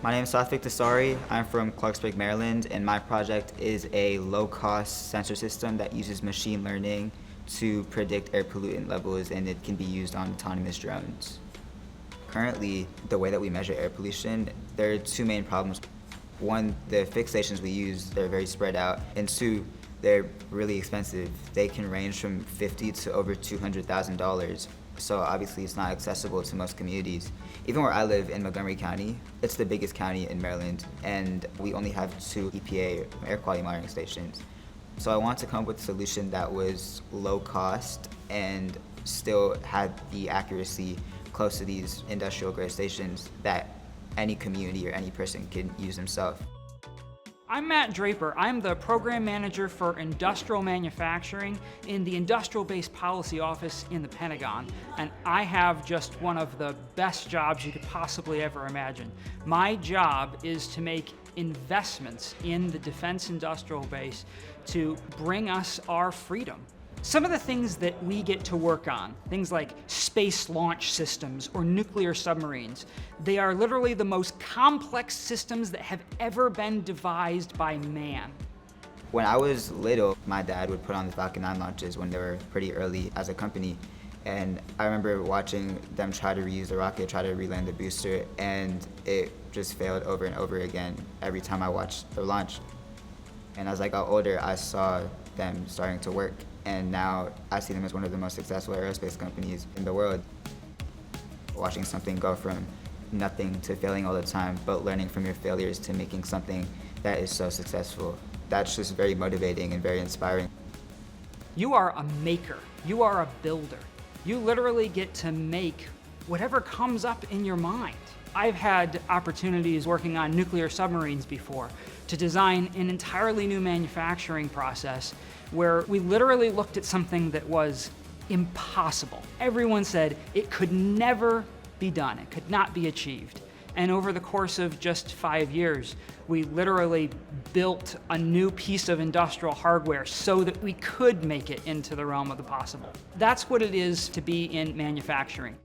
My name is Sathvik Dasari. I'm from Clarksburg, Maryland, and my project is a low-cost sensor system that uses machine learning to predict air pollutant levels, and it can be used on autonomous drones. Currently, the way that we measure air pollution, there are two main problems. One, the fixations we use, they're very spread out, and two, they're really expensive. They can range from $50,000 to over $200,000. So obviously it's not accessible to most communities. Even where I live in Montgomery County, it's the biggest county in Maryland, and we only have 2 EPA air quality monitoring stations. So I wanted to come up with a solution that was low cost and still had the accuracy close to these industrial grade stations that any community or any person can use themselves. I'm Matt Draper. I'm the Program Manager for Industrial Manufacturing in the Industrial Base Policy Office in the Pentagon, and I have just one of the best jobs you could possibly ever imagine. My job is to make investments in the defense industrial base to bring us our freedom. Some of the things that we get to work on, things like space launch systems or nuclear submarines, they are literally the most complex systems that have ever been devised by man. When I was little, my dad would put on the Falcon 9 launches when they were pretty early as a company. And I remember watching them try to reuse the rocket, try to reland the booster, and it just failed over and over again every time I watched the launch. And as I got older, I saw them starting to work. And now I see them as one of the most successful aerospace companies in the world. Watching something go from nothing to failing all the time, but learning from your failures to making something that is so successful. That's just very motivating and very inspiring. You are a maker. You are a builder. You literally get to make whatever comes up in your mind. I've had opportunities working on nuclear submarines before to design an entirely new manufacturing process where we literally looked at something that was impossible. Everyone said it could never be done, it could not be achieved. And over the course of just 5 years, we literally built a new piece of industrial hardware so that we could make it into the realm of the possible. That's what it is to be in manufacturing.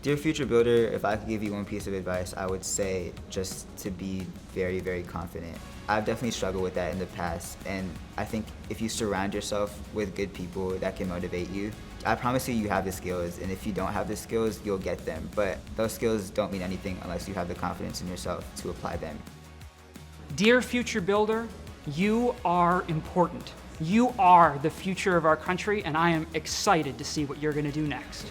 Dear future builder, if I could give you one piece of advice, I would say just to be very, very confident. I've definitely struggled with that in the past, and I think if you surround yourself with good people that can motivate you, I promise you have the skills, and if you don't have the skills, you'll get them. But those skills don't mean anything unless you have the confidence in yourself to apply them. Dear future builder, you are important. You are the future of our country, and I am excited to see what you're going to do next.